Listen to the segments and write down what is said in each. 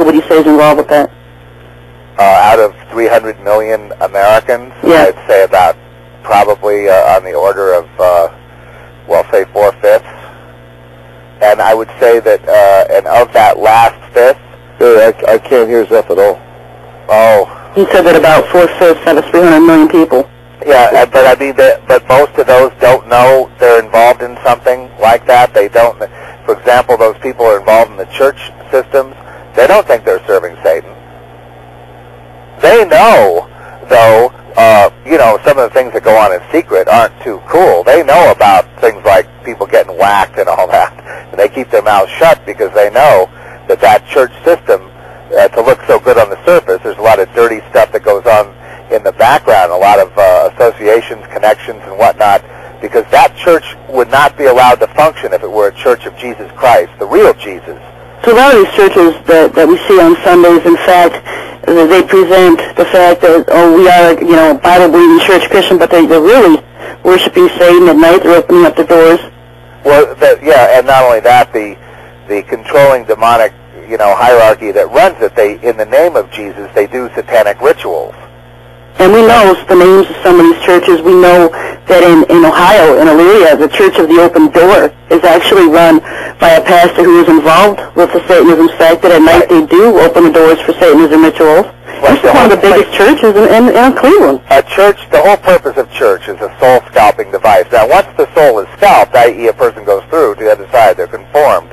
would you say is involved with that? Out of 300 million Americans, Yeah. I'd say about probably on the order of, say 4/5. And I would say that, and of that last fifth... I can't hear Zeph at all. Oh. He said that about 4/5 out of 300 million people. Yeah, but I mean, but most of those don't know they're involved in something like that. They don't. For example, those people who are involved in the church systems, they don't think they're serving Satan. They know, though, some of the things that go on in secret aren't too cool. They know about things like people getting whacked and all that, and they keep their mouths shut because they know that church system, to look so good on the surface, there's a lot of dirty stuff that goes on in the background, a lot of associations, connections, and whatnot, because that church would not be allowed to function if it were a church of Jesus Christ, the real Jesus. So a lot of these churches that we see on Sundays, in fact, they present the fact that, we are, Bible-believing church Christian, but they're really worshiping Satan at night. They're opening up the doors. Well, and not only that, the controlling demonic, hierarchy that runs it, in the name of Jesus, they do satanic rituals. And we know the names of some of these churches. We know that in Ohio, in Elyria, the Church of the Open Door is actually run by a pastor who is involved with the Satanism sect, that at night they do open the doors for Satanism rituals. This is one of the biggest churches in Cleveland. The whole purpose of church is a soul-scalping device. Now, once the soul is scalped, i.e. a person goes through to the other side, they're conformed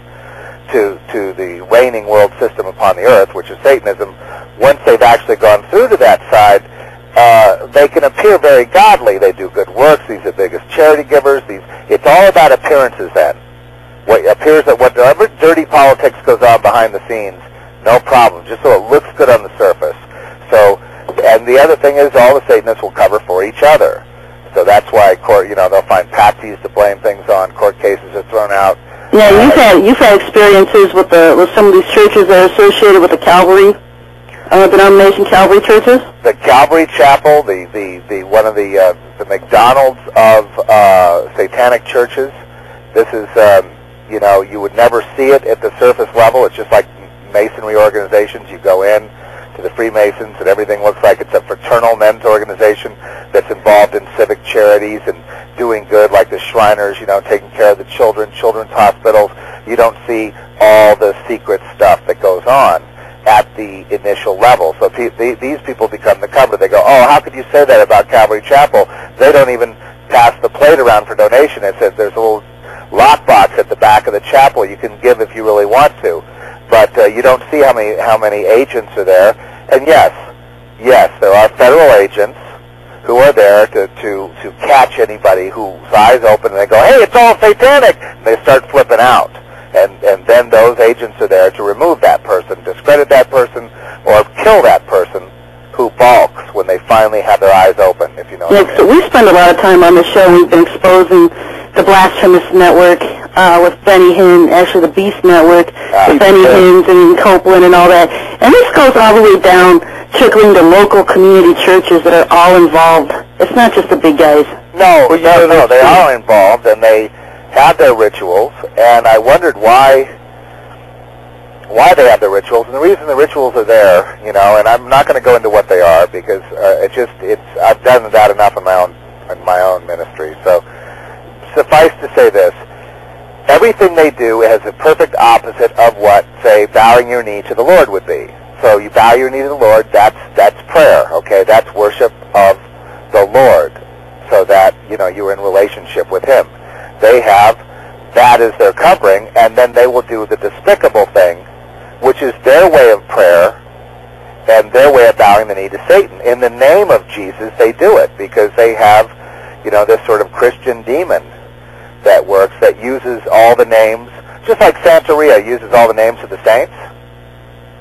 to the reigning world system upon the earth, which is Satanism. Once they've actually gone through to that side, they can appear very godly. They do good works. These are the biggest charity givers. It's all about appearances then. What appears that whatever dirty politics goes on behind the scenes, no problem, just so it looks good on the surface. So, and the other thing is all the Satanists will cover for each other. So that's why they'll find patsies to blame things on. Court cases are thrown out. Yeah, you've had experiences with some of these churches that are associated with the Calvary denomination, Calvary churches. The Calvary Chapel, the one of the McDonald's of satanic churches. This is you would never see it at the surface level. It's just like Masonry organizations. You go in to the Freemasons and everything looks like it's a fraternal men's organization that's involved in civic charities and doing good, like the Shriners, taking care of the children's hospitals. You don't see all the secret stuff that goes on at the initial level. So these people become the cover. They go, oh, how could you say that about Calvary Chapel? They don't even pass the plate around for donation. It says there's a little lockbox at the back of the chapel. You can give if you really want to. But you don't see how many agents are there. And yes, there are federal agents who are there to catch anybody whose eyes open and they go, hey, it's all satanic! And they start flipping out. And then those agents are there to remove that person, discredit that person, or kill that person who balks when they finally have their eyes open, if you know what I mean. So we spend a lot of time on the show. We've been exposing the Blasphemous Network with Benny Hinn, actually the Beast Network, with Benny Hinn and Copeland and all that. And this goes all the way down, trickling to local community churches that are all involved. It's not just the big guys. No, they are involved, and they have their rituals, and I wondered why they have their rituals, and the reason the rituals are there, and I'm not going to go into what they are because I've done that enough in my own ministry. So suffice to say this: everything they do has a perfect opposite of what, say, bowing your knee to the Lord would be. So you bow your knee to the Lord. That's prayer. Okay, that's worship of the Lord, so that you're in relationship with Him. They have that as their covering, and then they will do the despicable thing, which is their way of prayer and their way of bowing the knee to Satan. In the name of Jesus, they do it because they have, this sort of Christian demon that works, that uses all the names, just like Santeria uses all the names of the saints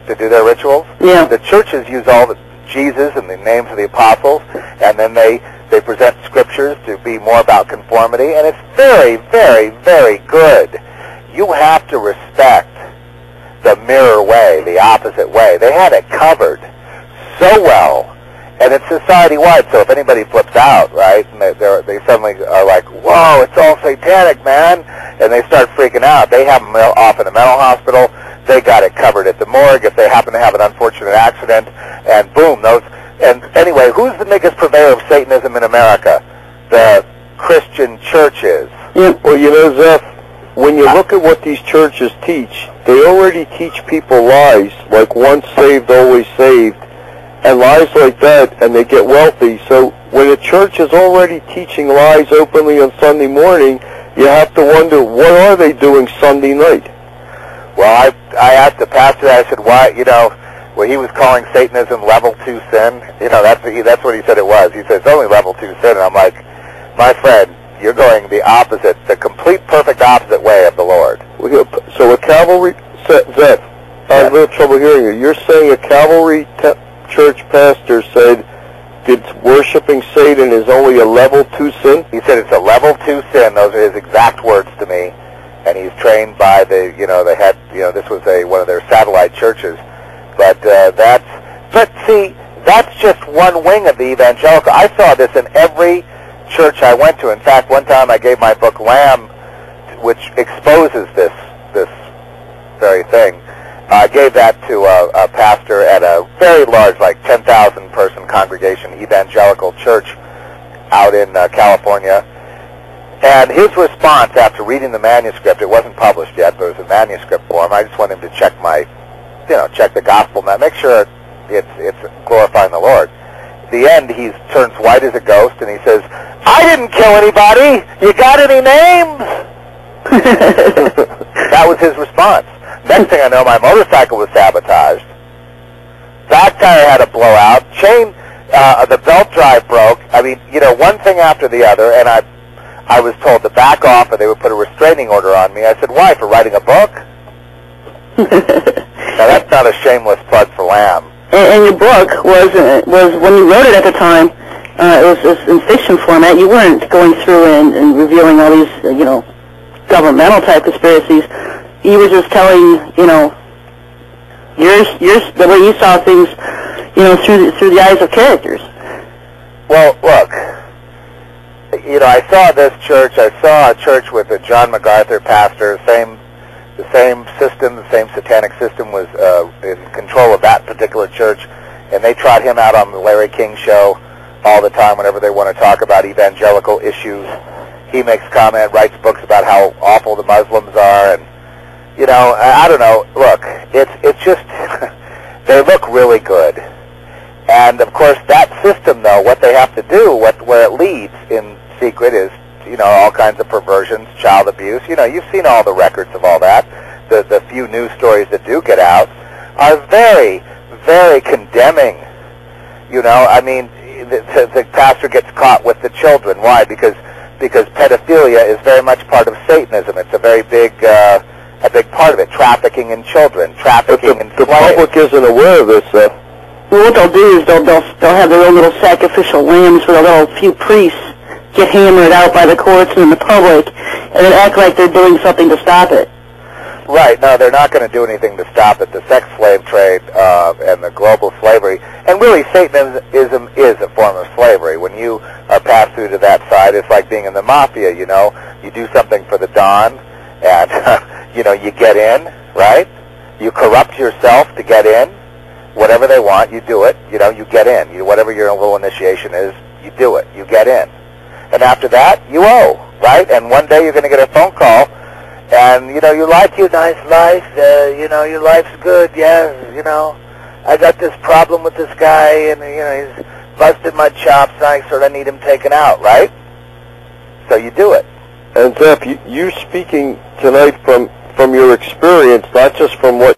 to do their rituals. Yeah. The churches use all the Jesus and the names of the apostles, and then they present scriptures to be more about conformity, and it's very, very, very good. You have to respect the mirror way, the opposite way. They had it covered so well, and it's society-wide, so if anybody flips out, right, and they suddenly are like, whoa, it's all satanic, man, and they start freaking out. They have them off in a mental hospital. they got it covered at the morgue if they happen to have an unfortunate accident, and boom, those. And anyway, who's the biggest purveyor of Satanism in America? The Christian churches. Yeah. Well, you know, Zeph, when you look at what these churches teach, they already teach people lies, like once saved, always saved, and lies like that, and they get wealthy. So when a church is already teaching lies openly on Sunday morning, you have to wonder, what are they doing Sunday night? Well, I asked the pastor, I said, why, you know, well, he was calling Satanism level 2 sin. You know, that's what he said it was. He said, it's only level 2 sin. And I'm like, my friend, you're going the opposite, the complete perfect opposite way of the Lord. So a cavalry, Zeph, I have a little trouble hearing you. You're saying a cavalry church pastor said that worshiping Satan is only a level 2 sin? He said it's a level 2 sin. Those are his exact words to me. And he's trained by the head, this was one of their satellite churches. But see, that's just one wing of the evangelical. I saw this in every church I went to. In fact, one time I gave my book Lamb, which exposes this very thing. I gave that to a pastor at a very large, like 10,000 person congregation evangelical church out in California. And his response after reading the manuscript, it wasn't published yet, but it was a manuscript form. I just wanted him to check check the gospel, make sure it's glorifying the Lord. At the end, he turns white as a ghost, and he says, I didn't kill anybody. You got any names? That was his response. Next thing I know, my motorcycle was sabotaged. Back tire had a blowout. The belt drive broke. I mean, one thing after the other, and I was told to back off or they would put a restraining order on me. I said, why, for writing a book? Now, that's not a shameless plug for Lamb. And your book was when you wrote it at the time, it was in fiction format. You weren't going through and revealing all these, governmental type conspiracies. You were just telling, the way you saw things, through the eyes of characters. Well, look, I saw this church. I saw a church with a John MacArthur pastor, the same system, the same satanic system was in control of that particular church, and they trot him out on the Larry King show all the time whenever they want to talk about evangelical issues. He makes comment, writes books about how awful the Muslims are, and, I don't know. Look, it's just, they look really good. And, of course, that system, though, what they have to do, where it leads in secret is, all kinds of perversions, child abuse. You've seen all the records of all that. The few news stories that do get out are very, very condemning. I mean, the pastor gets caught with the children. Why? Because pedophilia is very much part of Satanism. It's a very big part of it. Trafficking in children, trafficking in slaves. The public isn't aware of this. Well, what they'll do is they'll have their own little sacrificial lambs with a little few priests get hammered out by the courts and the public, and then act like they're doing something to stop it. Right. No, they're not going to do anything to stop it. The sex slave trade and the global slavery, and really Satanism is a form of slavery. When you are passed through to that side, it's like being in the mafia, You do something for the Don, and, you get in, right? You corrupt yourself to get in. Whatever they want, you do it. You get in. Whatever your little initiation is, you do it. You get in. And after that, you owe, right? And one day you're going to get a phone call, and, you like your nice life, your life's good, yeah, I got this problem with this guy, and, he's busted my chops, and I sort of need him taken out, right? So you do it. And Zeph, you speaking tonight from your experience, not just from what